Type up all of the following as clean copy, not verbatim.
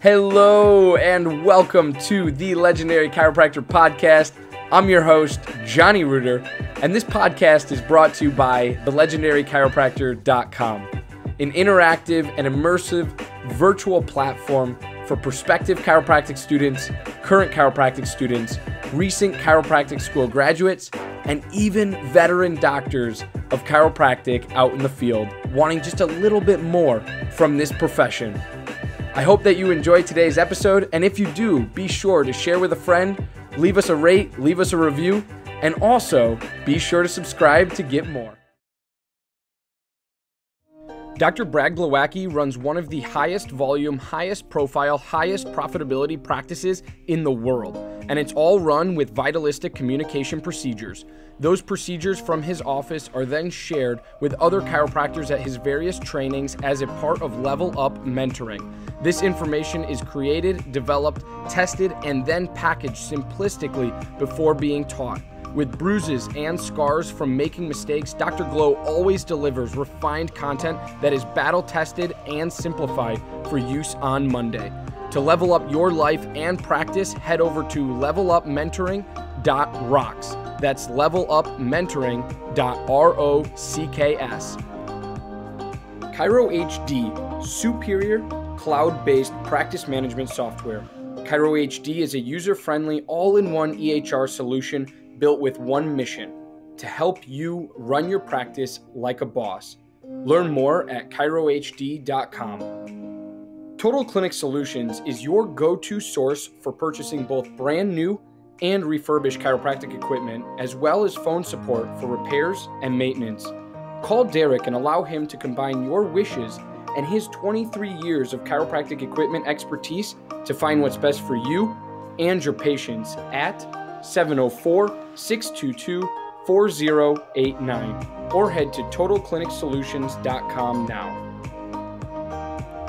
Hello and welcome to the Legendary Chiropractor podcast. I'm your host, Johnny Reuter, and this podcast is brought to you by thelegendarychiropractor.com, an interactive and immersive virtual platform for prospective chiropractic students, current chiropractic students, recent chiropractic school graduates, and even veteran doctors of chiropractic out in the field wanting just a little bit more from this profession. I hope that you enjoyed today's episode, and if you do, be sure to share with a friend, leave us a rate, leave us a review, and also be sure to subscribe to get more. Dr. Brad Glowacki runs one of the highest volume, highest profile, highest profitability practices in the world, and it's all run with vitalistic communication procedures. Those procedures from his office are then shared with other chiropractors at his various trainings as a part of Level Up mentoring. This information is created, developed, tested, and then packaged simplistically before being taught. With bruises and scars from making mistakes, Dr. Glow always delivers refined content that is battle-tested and simplified for use on Monday. To level up your life and practice, head over to levelupmentoring.rocks. That's levelupmentoring.rocks. Chiro HD, superior cloud-based practice management software. Chiro HD is a user-friendly, all-in-one EHR solution built with one mission: to help you run your practice like a boss. Learn more at chirohd.com. Total Clinic Solutions is your go-to source for purchasing both brand new and refurbished chiropractic equipment, as well as phone support for repairs and maintenance. Call Derek and allow him to combine your wishes and his 23 years of chiropractic equipment expertise to find what's best for you and your patients at 704-622-4089 or head to totalclinicsolutions.com now.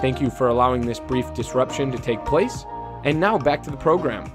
Thank you for allowing this brief disruption to take place. And now back to the program.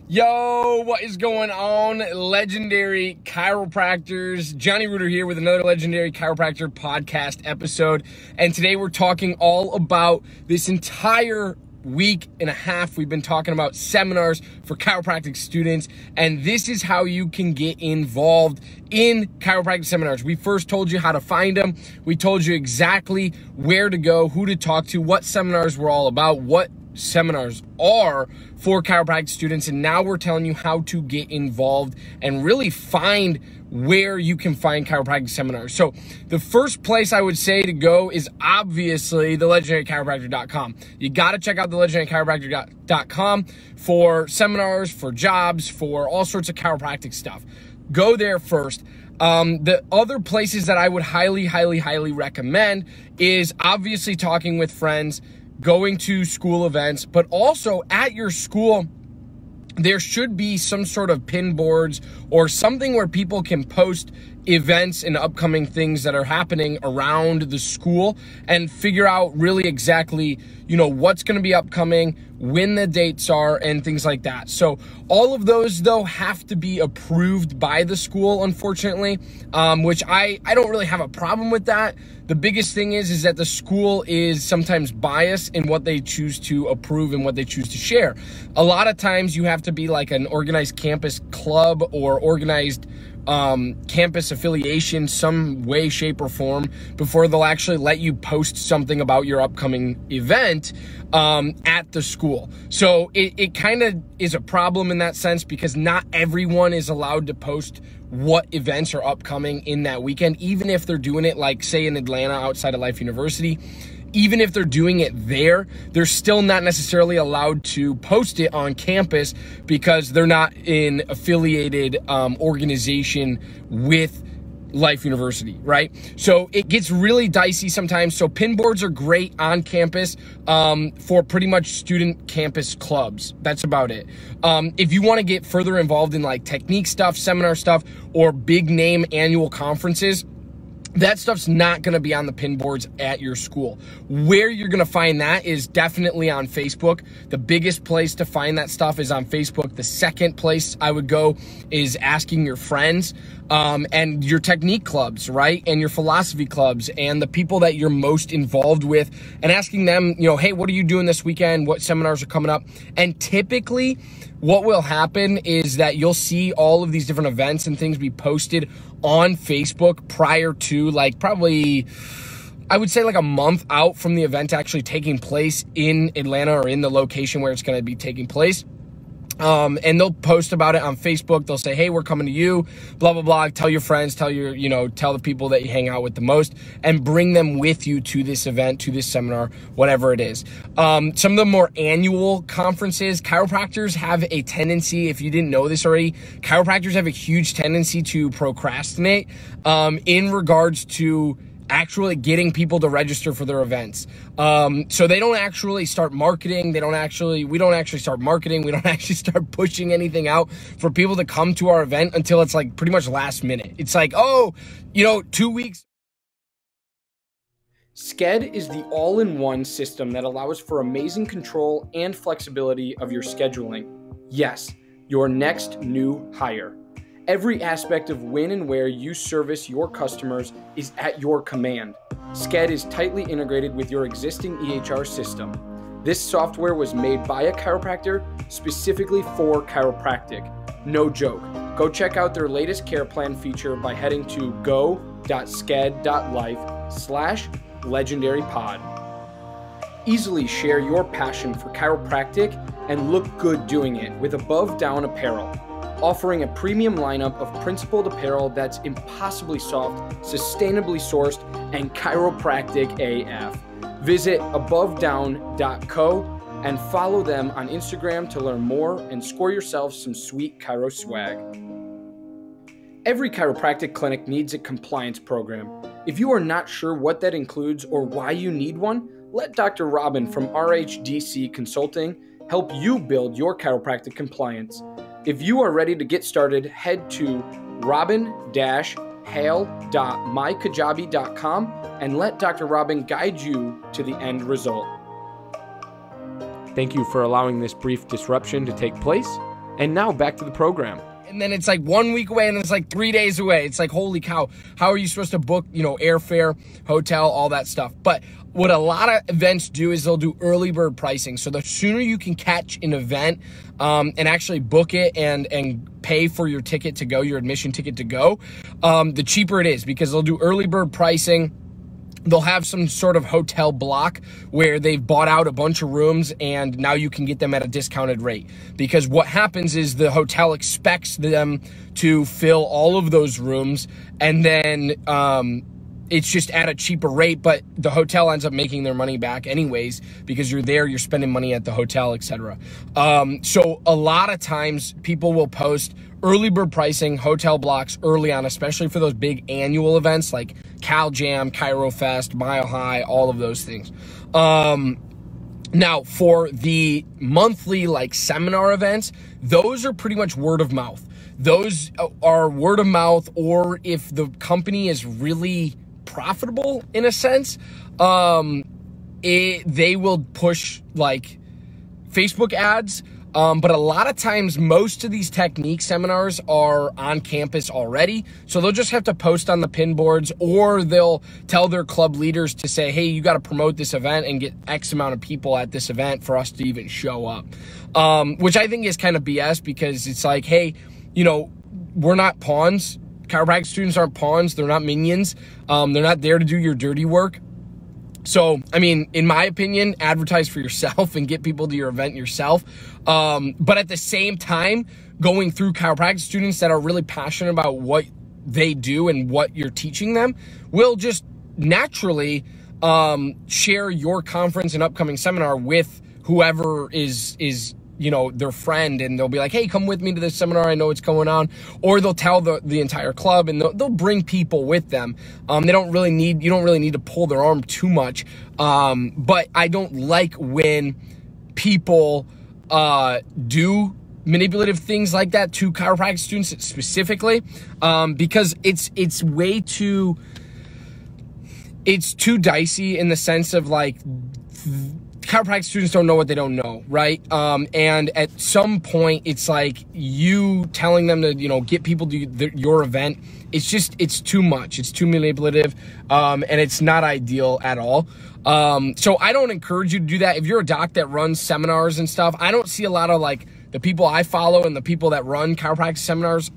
Yo, what is going on, legendary chiropractors? Johnny Reuter here with another Legendary Chiropractor podcast episode. And today we're talking all about this entire week and a half. We've been talking about seminars for chiropractic students, and this is how you can get involved in chiropractic seminars. We first told you how to find them. We told you exactly where to go, who to talk to, what seminars were all about, what seminars are for chiropractic students, and now we're telling you how to get involved and really find where you can find chiropractic seminars. So the first place I would say to go is obviously thelegendarychiropractor.com. You got to check out thelegendarychiropractor.com for seminars, for jobs, for all sorts of chiropractic stuff. Go there first. The other places that I would highly recommend is obviously talking with friends, going to school events, but also at your school, there should be some sort of pin boards or something where people can post events and upcoming things that are happening around the school and figure out really exactly, what's going to be upcoming, when the dates are, and things like that. So all of those, though, have to be approved by the school, unfortunately, which I don't really have a problem with that. The biggest thing is that the school is sometimes biased in what they choose to approve and what they choose to share. A lot of times you have to be like an organized campus club or organized campus affiliation, some way, shape, or form, before they'll actually let you post something about your upcoming event at the school. So it kind of is a problem in that sense, because not everyone is allowed to post what events are upcoming in that weekend, even if they're doing it, like, say, in Atlanta outside of Life University. Even if they're doing it there, they're still not necessarily allowed to post it on campus because they're not in affiliated organization with Life University, right? So it gets really dicey sometimes. So pin boards are great on campus for pretty much student campus clubs. That's about it. If you want to get further involved in like technique stuff, seminar stuff, or big name annual conferences, That stuff's not going to be on the pin boards at your school. Where you're going to find that is definitely on Facebook. The biggest place to find that stuff is on Facebook. The second place I would go is asking your friends and your technique clubs, right? And your philosophy clubs and the people that you're most involved with, and asking them, you know, hey, what are you doing this weekend? What seminars are coming up? And typically what will happen is that you'll see all of these different events and things be posted on Facebook prior to, like, probably, I would say, like a month out from the event actually taking place in Atlanta or in the location where it's going to be taking place. And they'll post about it on Facebook. They'll say, hey, we're coming to you, blah, blah, blah. Tell your friends, tell the people that you hang out with the most, and bring them with you to this event, to this seminar, whatever it is. Some of the more annual conferences, chiropractors have a tendency, if you didn't know this already, chiropractors have a huge tendency to procrastinate, in regards to actually getting people to register for their events. So they don't actually start marketing. We don't actually start marketing. We don't actually start pushing anything out for people to come to our event until it's like pretty much last minute. It's like, oh, 2 weeks. Sked is the all-in-one system that allows for amazing control and flexibility of your scheduling. Yes, your next new hire. Every aspect of when and where you service your customers is at your command. Sked is tightly integrated with your existing EHR system. This software was made by a chiropractor specifically for chiropractic. No joke. Go check out their latest care plan feature by heading to go.sked.life/legendarypod. Easily share your passion for chiropractic and look good doing it with ABOVEDOWN apparel, offering a premium lineup of principled apparel that's impossibly soft, sustainably sourced, and chiropractic AF. Visit ABOVEDOWN.co and follow them on Instagram to learn more and score yourself some sweet chiro swag. Every chiropractic clinic needs a compliance program. If you are not sure what that includes or why you need one, let Dr. Robin from RHDC Consulting help you build your chiropractic compliance. If you are ready to get started, head to robin-hale.mykajabi.com and let Dr. Robin guide you to the end result. Thank you for allowing this brief disruption to take place. And now back to the program. And then it's like 1 week away and it's like 3 days away. It's like, holy cow, how are you supposed to book, airfare, hotel, all that stuff? But what a lot of events do is they'll do early bird pricing. So the sooner you can catch an event and actually book it and pay for your ticket to go, your admission ticket to go, the cheaper it is, because they'll do early bird pricing. They'll have some sort of hotel block where they've bought out a bunch of rooms and now you can get them at a discounted rate. Because what happens is the hotel expects them to fill all of those rooms, and then it's just at a cheaper rate, but the hotel ends up making their money back anyways because you're there, you're spending money at the hotel, etc. So a lot of times people will post early bird pricing, hotel blocks early on, especially for those big annual events like Cal Jam, Chiro Fest, Mile High, all of those things. Now, for the monthly seminar events, those are pretty much word of mouth. Those are word of mouth, or if the company is really profitable in a sense, they will push Facebook ads. But a lot of times, most of these technique seminars are on campus already. So they'll just have to post on the pin boards, or they'll tell their club leaders to say, hey, you got to promote this event and get X amount of people at this event for us to even show up. Which I think is kind of BS, because it's like, hey, we're not pawns. Chiropractic students aren't pawns. They're not minions. They're not there to do your dirty work. So, I mean, in my opinion, advertise for yourself and get people to your event yourself. But at the same time, going through chiropractic students that are really passionate about what they do and what you're teaching them will just naturally share your conference and upcoming seminar with whoever is their friend, and they'll be like, hey, come with me to this seminar, I know what's going on. Or they'll tell the entire club, and they'll bring people with them. You don't really need to pull their arm too much. But I don't like when people do manipulative things like that to chiropractic students specifically, because it's way too it's too dicey in the sense of like, chiropractic students don't know what they don't know, right? And at some point, it's like you telling them to, get people to your event. It's too much. It's too manipulative, and it's not ideal at all. So I don't encourage you to do that. If you're a doc that runs seminars and stuff, I don't see a lot of like the people I follow and the people that run chiropractic seminars.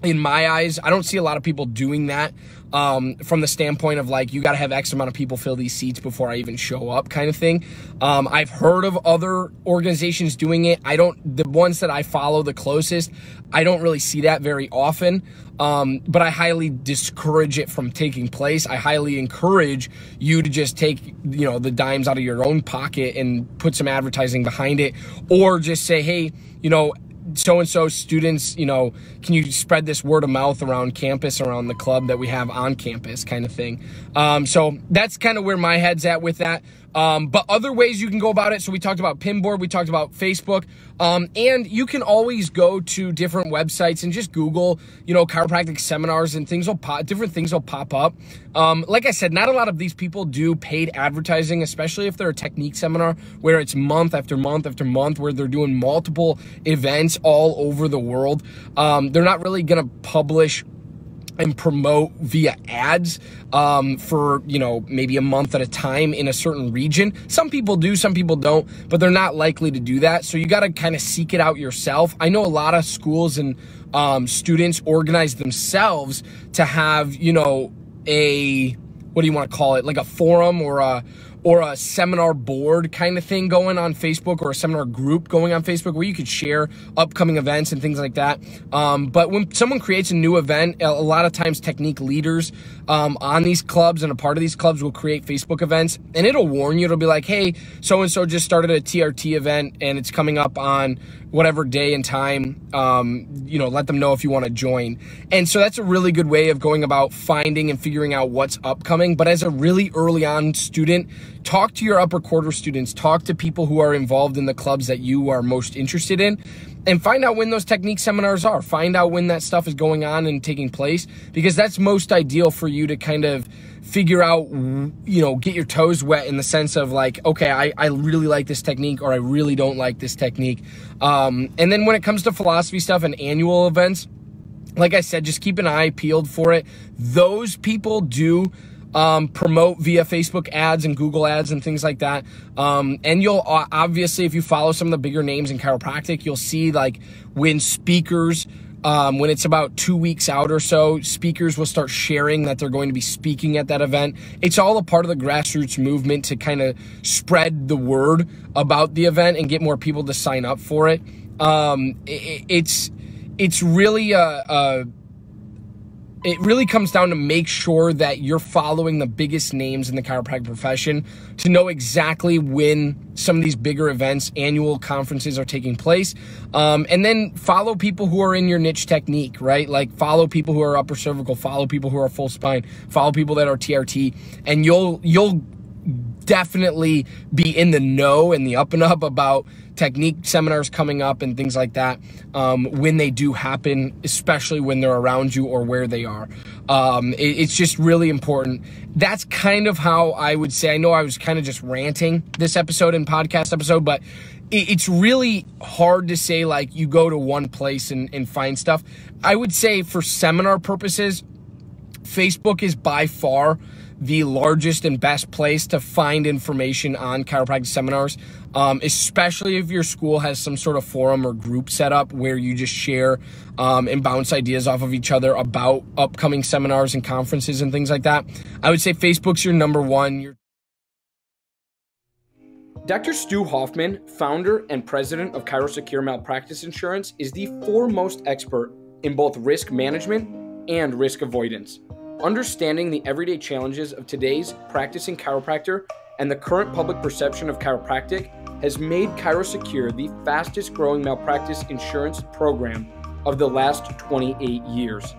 In my eyes, I don't see a lot of people doing that from the standpoint of like, you got to have X amount of people fill these seats before I even show up kind of thing. I've heard of other organizations doing it. The ones that I follow the closest, I don't really see that very often. But I highly discourage it from taking place. I highly encourage you to just take, the dimes out of your own pocket and put some advertising behind it, or just say, hey, so-and-so students, can you spread this word of mouth around campus, around the club that we have on campus kind of thing. So that's kind of where my head's at with that. But other ways you can go about it. So we talked about Pinboard, we talked about Facebook, and you can always go to different websites and just Google, chiropractic seminars, and different things will pop up. Like I said, not a lot of these people do paid advertising, especially if they're a technique seminar where it's month after month after month, where they're doing multiple events all over the world. They're not really going to publish and promote via ads for, maybe a month at a time in a certain region. Some people do, some people don't, but they're not likely to do that. So you got to kind of seek it out yourself. I know a lot of schools and students organize themselves to have, what do you want to call it? Like a forum or a seminar board kind of thing going on Facebook, or a seminar group going on Facebook where you could share upcoming events and things like that. But when someone creates a new event, a lot of times technique leaders on these clubs and a part of these clubs will create Facebook events, and it'll warn you. It'll be like, hey, so-and-so just started a TRT event and it's coming up on whatever day and time, let them know if you want to join. And so that's a really good way of going about finding and figuring out what's upcoming. But as a really early on student, talk to your upper quarter students, talk to people who are involved in the clubs that you are most interested in, and find out when those technique seminars are. Find out when that stuff is going on and taking place, because that's most ideal for you to kind of figure out, get your toes wet in the sense of like, okay, I really like this technique, or I really don't like this technique. And then when it comes to philosophy stuff and annual events, like I said, just keep an eye peeled for it. Those people do promote via Facebook ads and Google ads and things like that. And you'll obviously, if you follow some of the bigger names in chiropractic, you'll see like when speakers, when it's about 2 weeks out or so, speakers will start sharing that they're going to be speaking at that event. It's all a part of the grassroots movement to kind of spread the word about the event and get more people to sign up for it. It's really it really comes down to make sure that you're following the biggest names in the chiropractic profession to know exactly when some of these bigger events, annual conferences are taking place. And then follow people who are in your niche technique, right? Like follow people who are upper cervical, follow people who are full spine, follow people that are TRT, and you'll definitely be in the know and the up and up about technique seminars coming up and things like that when they do happen, especially when they're around you or where they are. It's just really important. That's kind of how I would say. I know I was kind of just ranting this episode and podcast episode, but it's really hard to say like you go to one place and find stuff. I would say for seminar purposes, Facebook is by far the largest and best place to find information on chiropractic seminars, especially if your school has some sort of forum or group set up where you just share and bounce ideas off of each other about upcoming seminars and conferences and things like that. I would say Facebook's your number one. Dr. Stu Hoffman, founder and president of ChiroSecure Malpractice Insurance, is the foremost expert in both risk management and risk avoidance. Understanding the everyday challenges of today's practicing chiropractor and the current public perception of chiropractic has made ChiroSecure the fastest growing malpractice insurance program of the last 28 years.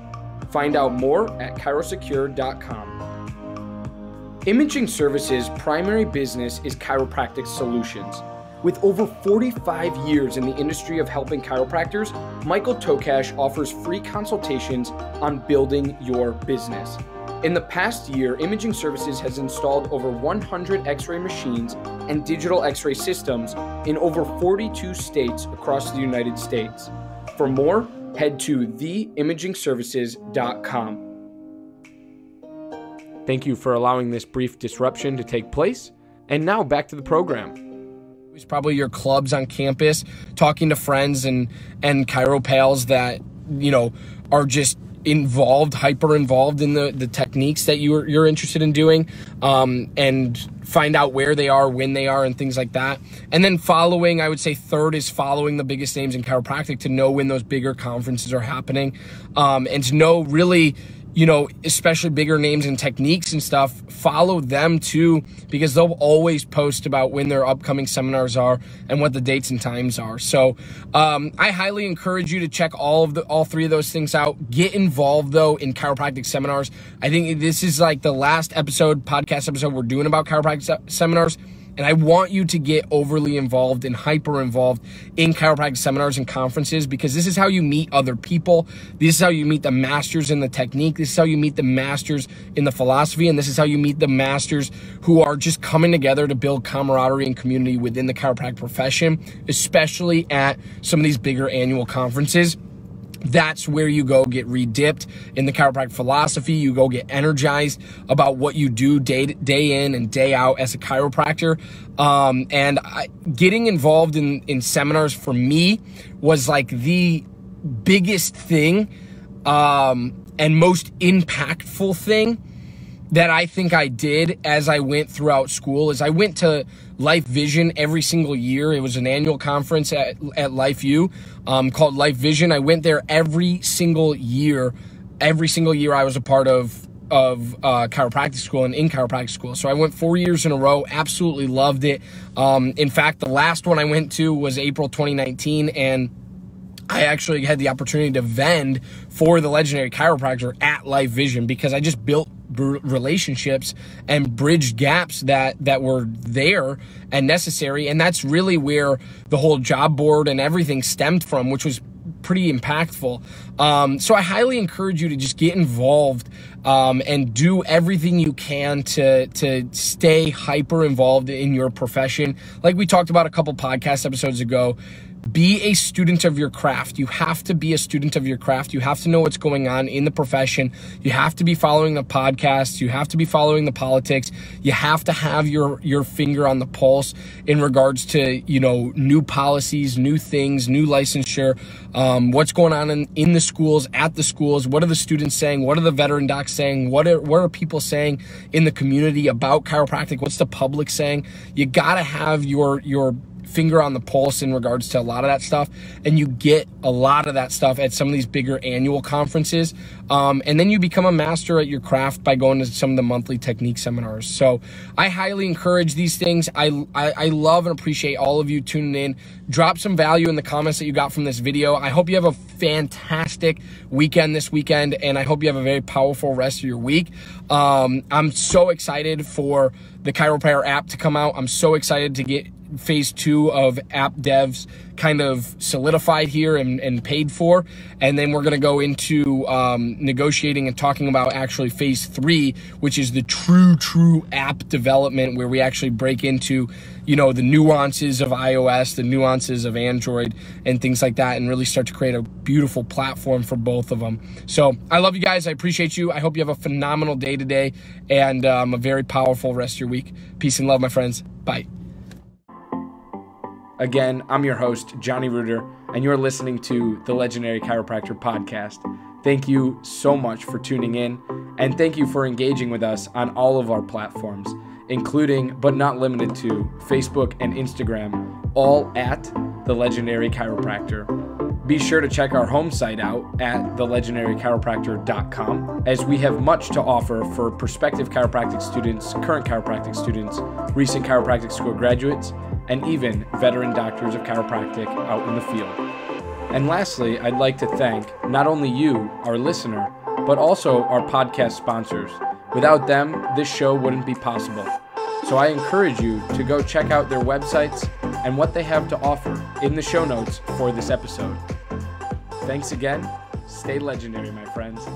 Find out more at chirosecure.com. Imaging Services' primary business is chiropractic solutions. With over 45 years in the industry of helping chiropractors, Michael Tokash offers free consultations on building your business. In the past year, Imaging Services has installed over 100 X-ray machines and digital X-ray systems in over 42 states across the United States. For more, head to theimagingservices.com. Thank you for allowing this brief disruption to take place. And now back to the program. It's probably your clubs on campus, talking to friends and chiro pals that, are just hyper involved in the techniques that you're interested in doing, and find out where they are, when they are, and things like that. And then I would say third is following the biggest names in chiropractic to know when those bigger conferences are happening, and to know really, especially bigger names and techniques and stuff, follow them too, because they'll always post about when their upcoming seminars are and what the dates and times are. So I highly encourage you to check all three of those things out. Get involved though in Chiropractic Seminars. I think this is like the last podcast episode we're doing about Chiropractic Seminars. And I want you to get overly involved and hyper involved in chiropractic seminars and conferences, because this is how you meet other people. This is how you meet the masters in the technique. This is how you meet the masters in the philosophy. And this is how you meet the masters who are just coming together to build camaraderie and community within the chiropractic profession, especially at some of these bigger annual conferences. That's where you go get redipped in the chiropractic philosophy. You go get energized about what you do day in and day out as a chiropractor. Getting involved in seminars for me was like the biggest thing and most impactful thing that I think I did as I went throughout school. Is I went to Life Vision every single year. It was an annual conference at LifeU called Life Vision. I went there every single year. Every single year I was a part of chiropractic school and in chiropractic school. So I went 4 years in a row, absolutely loved it. In fact, the last one I went to was April 2019, and I actually had the opportunity to vend for the Legendary Chiropractor at Life Vision, because I just built relationships and bridged gaps that were there and necessary. And that's really where the whole job board and everything stemmed from, which was pretty impactful. So I highly encourage you to just get involved and do everything you can to stay hyper involved in your profession. Like we talked about a couple podcast episodes ago, be a student of your craft. You have to be a student of your craft. You have to know what's going on in the profession. You have to be following the podcasts. You have to be following the politics. You have to have your finger on the pulse in regards to, new policies, new things, new licensure, what's going on in the schools, at the schools. What are the students saying? What are the veteran docs saying? What are people saying in the community about chiropractic? What's the public saying? You got to have your finger on the pulse in regards to a lot of that stuff, and you get a lot of that stuff at some of these bigger annual conferences, and then you become a master at your craft by going to some of the monthly technique seminars. So I highly encourage these things. I love and appreciate all of you tuning in. Drop some value in the comments that you got from this video. I hope you have a fantastic weekend this weekend, and I hope you have a very powerful rest of your week. I'm so excited for the Chiropractor app to come out. I'm so excited to get phase 2 of app devs kind of solidified here and paid for. And then we're going to go into negotiating and talking about actually phase 3, which is the true app development, where we actually break into, the nuances of iOS, the nuances of Android, and things like that, and really start to create a beautiful platform for both of them. So I love you guys. I appreciate you. I hope you have a phenomenal day today and a very powerful rest of your week. Peace and love, my friends. Bye. Again, I'm your host, Johnny Reuter, and you're listening to the Legendary Chiropractor podcast. Thank you so much for tuning in, and thank you for engaging with us on all of our platforms, including, but not limited to, Facebook and Instagram, all at the Legendary Chiropractor. Be sure to check our home site out at thelegendarychiropractor.com, as we have much to offer for prospective chiropractic students, current chiropractic students, recent chiropractic school graduates, and even veteran doctors of chiropractic out in the field. And lastly, I'd like to thank not only you, our listener, but also our podcast sponsors. Without them, this show wouldn't be possible. So I encourage you to go check out their websites and what they have to offer in the show notes for this episode. Thanks again. Stay legendary, my friends.